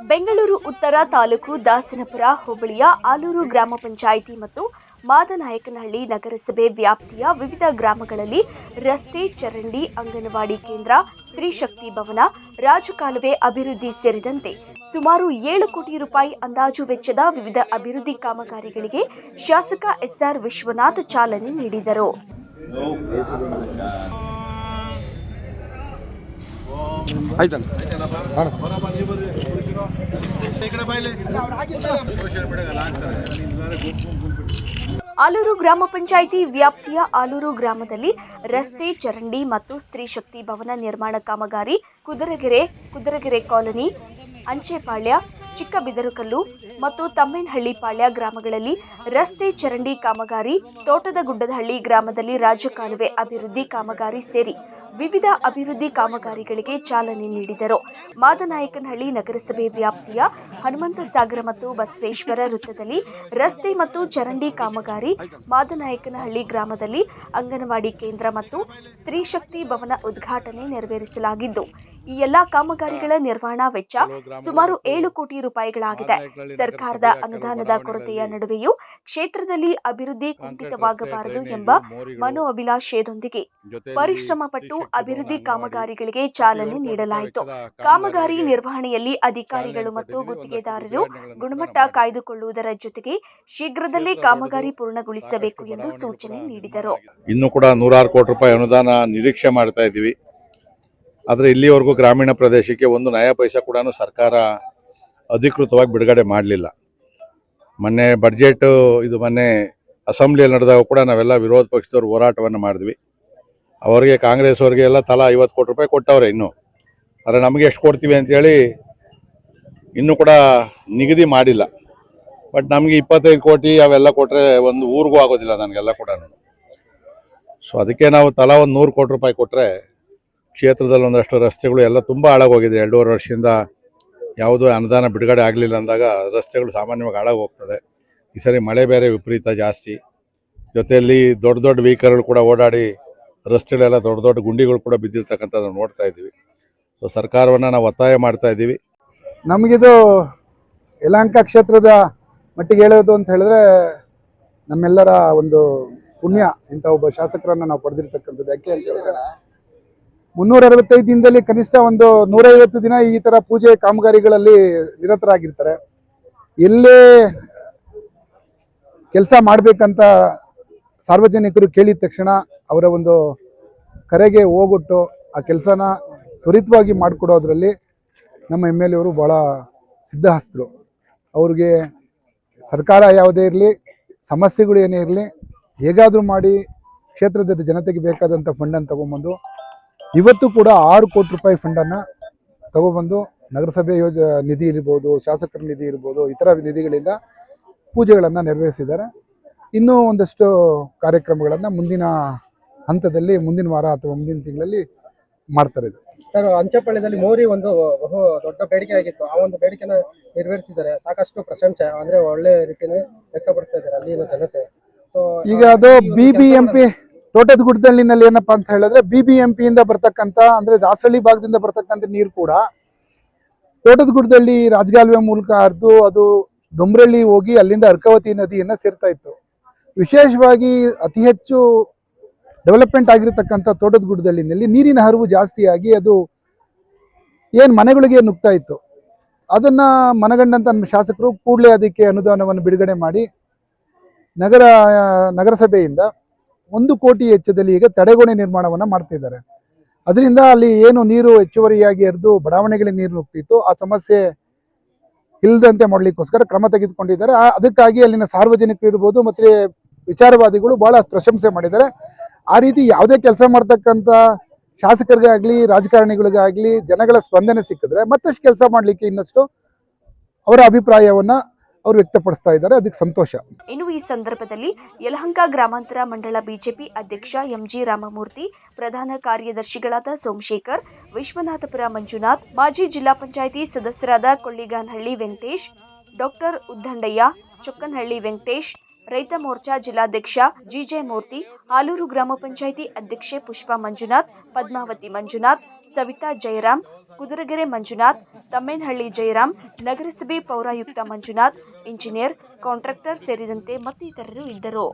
ಬೆಂಗಳೂರು ಉತ್ತರ ತಾಲೂಕು ದಾಸನಪುರ ಹೋಬಳಿಯ ಆಲೂರು ಗ್ರಾಮ ಪಂಚಾಯಿತಿ ಮತ್ತು ಮಾದನಾಯಕನಹಳ್ಳಿ ನಗರಸಭೆ ವ್ಯಾಪ್ತಿಯ ವಿವಿಧ ಗ್ರಾಮಗಳಲ್ಲಿ ರಸ್ತೆ, ಚರಂಡಿ, ಅಂಗನವಾಡಿ ಕೇಂದ್ರ, ಸ್ತ್ರೀ ಶಕ್ತಿ ಭವನ, ರಾಜಕಾಲುವೆ ಅಭಿವೃದ್ಧಿ ಸೇರಿದಂತೆ ಸುಮಾರು 7 ಕೋಟಿ ರೂಪಾಯಿ ಅಂದಾಜು ವೆಚ್ಚದ ವಿವಿಧ ಅಭಿವೃದ್ಧಿ ಕಾಮಗಾರಿಗಳಿಗೆ ಶಾಸಕ ಎಸ್ಆರ್ ವಿಶ್ವನಾಥ್ ಚಾಲನೆ ನೀಡಿದರು. ಆಲೂರು ಗ್ರಾಮ ಪಂಚಾಯಿತಿ ವ್ಯಾಪ್ತಿಯ ಆಲೂರು ಗ್ರಾಮದಲ್ಲಿ ರಸ್ತೆ, ಚರಂಡಿ ಮತ್ತು ಸ್ತ್ರೀ ಶಕ್ತಿ ಭವನ ನಿರ್ಮಾಣ ಕಾಮಗಾರಿ, ಕುದುರೆಗೆರೆ ಕಾಲೋನಿ, ಅಂಚೆಪಾಳ್ಯ, ಚಿಕ್ಕಬಿದರುಕಲ್ಲು ಮತ್ತು ತಮ್ಮೇನಹಳ್ಳಿ ಪಾಳ್ಯ ಗ್ರಾಮಗಳಲ್ಲಿ ರಸ್ತೆ, ಚರಂಡಿ ಕಾಮಗಾರಿ, ತೋಟದಗುಡ್ಡದಹಳ್ಳಿ ಗ್ರಾಮದಲ್ಲಿ ರಾಜಕಾಲುವೆ ಅಭಿವೃದ್ಧಿ ಕಾಮಗಾರಿ ಸೇರಿ ವಿವಿಧ ಅಭಿವೃದ್ಧಿ ಕಾಮಗಾರಿಗಳಿಗೆ ಚಾಲನೆ ನೀಡಿದರು. ಮಾದನಾಯಕನಹಳ್ಳಿ ನಗರಸಭೆ ವ್ಯಾಪ್ತಿಯ ಹನುಮಂತಸಾಗರ ಮತ್ತು ಬಸವೇಶ್ವರ ವೃತ್ತದಲ್ಲಿ ರಸ್ತೆ ಮತ್ತು ಚರಂಡಿ ಕಾಮಗಾರಿ, ಮಾದನಾಯಕನಹಳ್ಳಿ ಗ್ರಾಮದಲ್ಲಿ ಅಂಗನವಾಡಿ ಕೇಂದ್ರ ಮತ್ತು ಸ್ತ್ರೀ ಶಕ್ತಿ ಭವನ ಉದ್ಘಾಟನೆ ನೆರವೇರಿಸಲಾಗಿದ್ದು, ಈ ಎಲ್ಲಾ ಕಾಮಗಾರಿಗಳ ನಿರ್ವಹಣಾ ವೆಚ್ಚ ಸುಮಾರು 7 ಕೋಟಿ ರೂಪಾಯಿಗಳಾಗಿದೆ. ಸರ್ಕಾರದ ಅನುದಾನದ ಕೊರತೆಯ ನಡುವೆಯೂ ಕ್ಷೇತ್ರದಲ್ಲಿ ಅಭಿವೃದ್ಧಿ ಕುಂಠಿತವಾಗಬಾರದು ಎಂಬ ಮನೋಅಭಿಲಾಷೆಯೊಂದಿಗೆ ಪರಿಶ್ರಮ ಪಟ್ಟು ಅಭಿವೃದ್ಧಿ ಕಾಮಗಾರಿಗಳಿಗೆ ಚಾಲನೆ ನೀಡಲಾಯಿತು. ಕಾಮಗಾರಿ ನಿರ್ವಹಣೆಯಲ್ಲಿ ಅಧಿಕಾರಿಗಳು ಮತ್ತು ಗುತ್ತಿಗೆದಾರರು ಗುಣಮಟ್ಟ ಕಾಯ್ದುಕೊಳ್ಳುವುದರ ಜೊತೆಗೆ ಶೀಘ್ರದಲ್ಲೇ ಕಾಮಗಾರಿ ಪೂರ್ಣಗೊಳಿಸಬೇಕು ಎಂದು ಸೂಚನೆ ನೀಡಿದರು. ಇನ್ನು ಕೂಡ 106 ಕೋಟಿ ರೂಪಾಯಿ ಅನುದಾನ ನಿರೀಕ್ಷೆ ಮಾಡ್ತಾ ಇದ್ದೀವಿ. ಆದರೆ ಇಲ್ಲಿವರೆಗೂ ಗ್ರಾಮೀಣ ಪ್ರದೇಶಕ್ಕೆ ಒಂದು ನಯಾ ಪೈಸಾ ಕೂಡ ಸರ್ಕಾರ ಅಧಿಕೃತವಾಗಿ ಬಿಡುಗಡೆ ಮಾಡಲಿಲ್ಲ. ಮೊನ್ನೆ ಮೊನ್ನೆ ಅಸೆಂಬ್ಲಿಯಲ್ಲಿ ನಡೆದಾಗ ಕೂಡ ನಾವೆಲ್ಲ ವಿರೋಧ ಪಕ್ಷದವ್ರು ಹೋರಾಟವನ್ನು ಮಾಡಿದ್ವಿ. ಅವರಿಗೆ ಕಾಂಗ್ರೆಸ್ ಅವರಿಗೆ ಎಲ್ಲ ತಲಾ 50 ಕೋಟಿ ರೂಪಾಯಿ ಕೊಟ್ಟವ್ರೆ. ಇನ್ನು ಆದರೆ ನಮಗೆ ಎಷ್ಟು ಕೊಡ್ತೀವಿ ಅಂತೇಳಿ ಇನ್ನೂ ಕೂಡ ನಿಗದಿ ಮಾಡಿಲ್ಲ. ಬಟ್ ನಮಗೆ 25 ಕೋಟಿ ಅವೆಲ್ಲ ಕೊಟ್ಟರೆ ಒಂದು ಊರಿಗೂ ಆಗೋದಿಲ್ಲ ನನಗೆಲ್ಲ ಕೂಡ. ಸೊ ಅದಕ್ಕೆ ನಾವು ತಲಾ ಒಂದು 100 ಕೋಟಿ ರೂಪಾಯಿ ಕೊಟ್ಟರೆ ಕ್ಷೇತ್ರದಲ್ಲಿ ಒಂದಷ್ಟು ರಸ್ತೆಗಳು ಎಲ್ಲ ತುಂಬ ಹಾಳಾಗೋಗಿದೆ. 2.5 ವರ್ಷದಿಂದ ಯಾವುದೂ ಅನುದಾನ ಬಿಡುಗಡೆ ಆಗಲಿಲ್ಲ ಅಂದಾಗ ರಸ್ತೆಗಳು ಸಾಮಾನ್ಯವಾಗಿ ಹಾಳಾಗಿ ಹೋಗ್ತದೆ. ಈ ಸರಿ ಮಳೆ ಬೇರೆ ವಿಪರೀತ ಜಾಸ್ತಿ, ಜೊತೆಯಲ್ಲಿ ದೊಡ್ಡ ದೊಡ್ಡ ವೆಹಿಕಲ್ಗಳು ಕೂಡ ಓಡಾಡಿ ರಸ್ತೆಗಳೆಲ್ಲ ದೊಡ್ಡ ದೊಡ್ಡ ಗುಂಡಿಗಳು ಕೂಡ ಬಿದ್ದಿರ್ತಕ್ಕಂಥದ್ದು ನೋಡ್ತಾ ಇದ್ದೀವಿ. ಸೊ ಸರ್ಕಾರವನ್ನು ನಾವು ಒತ್ತಾಯ ಮಾಡ್ತಾ ಇದ್ದೀವಿ. ನಮಗಿದು ಯಲಹಂಕ ಕ್ಷೇತ್ರದ ಮಟ್ಟಿಗೆ ಹೇಳೋದು ಅಂತ ಹೇಳಿದ್ರೆ ನಮ್ಮೆಲ್ಲರ ಒಂದು ಪುಣ್ಯ. ಇಂಥ ಒಬ್ಬ ಶಾಸಕರನ್ನು ನಾವು ಪಡೆದಿರ್ತಕ್ಕಂಥದ್ದು. ಯಾಕೆ ಅಂತ ಹೇಳಿದ್ರೆ 365 ದಿನದಲ್ಲಿ ಕನಿಷ್ಠ ಒಂದು 150 ದಿನ ಈ ಥರ ಪೂಜೆ ಕಾಮಗಾರಿಗಳಲ್ಲಿ ನಿರತರಾಗಿರ್ತಾರೆ. ಎಲ್ಲೇ ಕೆಲಸ ಮಾಡಬೇಕಂತ ಸಾರ್ವಜನಿಕರು ಕೇಳಿದ ತಕ್ಷಣ ಅವರ ಒಂದು ಕರೆಗೆ ಹೋಗೊಟ್ಟು ಆ ಕೆಲಸನ ತ್ವರಿತವಾಗಿ ಮಾಡಿಕೊಡೋದ್ರಲ್ಲಿ ನಮ್ಮ MLA ಅವರು ಭಾಳ ಸಿದ್ಧಹಸ್ತರು. ಅವ್ರಿಗೆ ಸರ್ಕಾರ ಯಾವುದೇ ಇರಲಿ, ಸಮಸ್ಯೆಗಳು ಏನೇ ಇರಲಿ, ಹೇಗಾದರೂ ಮಾಡಿ ಕ್ಷೇತ್ರದ ಜನತೆಗೆ ಬೇಕಾದಂಥ ಫಂಡನ್ನು ತೊಗೊಂಬಂದು ಇವತ್ತು ಕೂಡ 6 ಕೋಟಿ ರೂಪಾಯಿ ಫಂಡನ್ನು ತಗೊಬಂದು ನಗರಸಭೆ ನಿಧಿ ಇರ್ಬೋದು, ಶಾಸಕರ ನಿಧಿ ಇರ್ಬೋದು, ಇತರ ನಿಧಿಗಳಿಂದ ಪೂಜೆಗಳನ್ನು ನೆರವೇರಿಸಿದ್ದಾರೆ. ಇನ್ನೂ ಒಂದಷ್ಟು ಕಾರ್ಯಕ್ರಮಗಳನ್ನು ಮುಂದಿನ ಹಂತದಲ್ಲಿ ಮುಂದಿನ ವಾರ ಅಥವಾ ಮುಂದಿನ ತಿಂಗಳಲ್ಲಿ ಮಾಡ್ತಾರೆ. ಸರ್, ಅಂಚೆಪಾಳ್ಯದಲ್ಲಿ ಮೋರಿ ಒಂದು ಬಹು ದೊಡ್ಡ ಬೇಡಿಕೆ ಆಗಿತ್ತು. ಆ ಒಂದು ಬೇಡಿಕೆನ ನೆರವೇರಿಸಿದ್ದಾರೆ. ಸಾಕಷ್ಟು ಪ್ರಶಂಸೆ ಅಂದ್ರೆ ಒಳ್ಳೆ ರೀತಿಯಲ್ಲಿ ವ್ಯಕ್ತಪಡಿಸ್ತಾ ಇದ್ದಾರೆ ಅಲ್ಲಿನ ಜನತೆ. ಸೊ ಈಗ ಅದು BBMP ತೋಟದಗುಡ್ಡದಳ್ಳಿನಲ್ಲಿ ಏನಪ್ಪಾ ಅಂತ ಹೇಳಿದ್ರೆ BBMP ಇಂದ ಬರ್ತಕ್ಕಂಥ ಅಂದ್ರೆ ದಾಸಹಳ್ಳಿ ಭಾಗದಿಂದ ಬರ್ತಕ್ಕಂಥ ನೀರು ಕೂಡ ತೋಟದಗುಡ್ಡದಳ್ಳಿ ರಾಜಕಾಲುವೆ ಮೂಲಕ ಹರಿದು ಅದು ಡೊಂಬ್ರಳ್ಳಿ ಹೋಗಿ ಅಲ್ಲಿಂದ ಅರ್ಕಾವತಿ ನದಿಯನ್ನ ಸೇರ್ತಾ ಇತ್ತು. ವಿಶೇಷವಾಗಿ ಅತಿ ಹೆಚ್ಚು ಡೆವಲಪ್ಮೆಂಟ್ ಆಗಿರತಕ್ಕಂಥ ತೋಟದಗುಡ್ಡದಳ್ಳಿನಲ್ಲಿ ನೀರಿನ ಹರಿವು ಜಾಸ್ತಿಯಾಗಿ ಅದು ಏನು ಮನೆಗಳಿಗೆ ನುಗ್ತಾ ಇತ್ತು. ಅದನ್ನ ಮನಗಂಡಂತ ಶಾಸಕರು ಕೂಡಲೇ ಅದಕ್ಕೆ ಅನುದಾನವನ್ನು ಬಿಡುಗಡೆ ಮಾಡಿ ನಗರಸಭೆಯಿಂದ 1 ಕೋಟಿ ವೆಚ್ಚದಲ್ಲಿ ಈಗ ತಡೆಗೋಡೆ ನಿರ್ಮಾಣವನ್ನು ಮಾಡ್ತಿದ್ದಾರೆ. ಅದರಿಂದ ಅಲ್ಲಿ ಏನು ನೀರು ಹೆಚ್ಚುವರಿಯಾಗಿ ಹರಿದು ಬಡಾವಣೆಗಳಿಗೆ ನೀರು ನುಗ್ತಿತ್ತು, ಆ ಸಮಸ್ಯೆ ಇಲ್ಲದಂತೆ ಮಾಡಲಿಕ್ಕೋಸ್ಕರ ಕ್ರಮ ತೆಗೆದುಕೊಂಡಿದ್ದಾರೆ. ಅದಕ್ಕಾಗಿ ಅಲ್ಲಿನ ಸಾರ್ವಜನಿಕರು ಇರ್ಬೋದು ಮತ್ತೆ ವಿಚಾರವಾದಿಗಳು ಬಹಳ ಪ್ರಶಂಸೆ ಮಾಡಿದ್ದಾರೆ. ಆ ರೀತಿ ಯಾವುದೇ ಕೆಲಸ ಮಾಡ್ತಕ್ಕಂಥ ಶಾಸಕರಿಗಾಗಲಿ ರಾಜಕಾರಣಿಗಳಿಗಾಗಲಿ ಜನಗಳ ಸ್ಪಂದನೆ ಸಿಕ್ಕಿದ್ರೆ ಮತ್ತಷ್ಟು ಕೆಲಸ ಮಾಡಲಿಕ್ಕೆ ಇನ್ನಷ್ಟು ಅವರ ಅಭಿಪ್ರಾಯವನ್ನ ಅವರು ವ್ಯಕ್ತಪಡಿಸ್ತಾ ಇದ್ದಾರೆ. ಅದಕ್ಕೆ ಸಂತೋಷ. ಇನ್ನು ಈ ಸಂದರ್ಭದಲ್ಲಿ ಯಲಹಂಕ ಗ್ರಾಮಾಂತರ ಮಂಡಳ ಬಿಜೆಪಿ ಅಧ್ಯಕ್ಷ MG ರಾಮಮೂರ್ತಿ, ಪ್ರಧಾನ ಕಾರ್ಯದರ್ಶಿಗಳಾದ ಸೋಮಶೇಖರ್, ವಿಶ್ವನಾಥಪುರ ಮಂಜುನಾಥ್, ಮಾಜಿ ಜಿಲ್ಲಾ ಪಂಚಾಯಿತಿ ಸದಸ್ಯರಾದ ಕೊಳ್ಳಿಗಾನಹಳ್ಳಿ ವೆಂಕಟೇಶ್, ಡಾಕ್ಟರ್ ಉದ್ದಂಡಯ್ಯ, ಚೊಕ್ಕನಹಳ್ಳಿ ವೆಂಕಟೇಶ್, ರೈತ ಮೋರ್ಚಾ ಜಿಲ್ಲಾಧ್ಯಕ್ಷ GJ ಮೂರ್ತಿ, ಆಲೂರು ಗ್ರಾಮ ಪಂಚಾಯಿತಿ ಅಧ್ಯಕ್ಷೆ ಪುಷ್ಪಾ ಮಂಜುನಾಥ್, ಪದ್ಮಾವತಿ ಮಂಜುನಾಥ್, ಸವಿತಾ ಜಯರಾಮ್, ಕುದುರೆಗೆರೆ ಮಂಜುನಾಥ್, ತಮ್ಮೇನಹಳ್ಳಿ ಜಯರಾಮ್, ನಗರಸಭೆ ಪೌರಾಯುಕ್ತ ಮಂಜುನಾಥ್, ಇಂಜಿನಿಯರ್, ಕಾಂಟ್ರಾಕ್ಟರ್ ಸೇರಿದಂತೆ ಮತ್ತಿತರರು ಇದ್ದರು.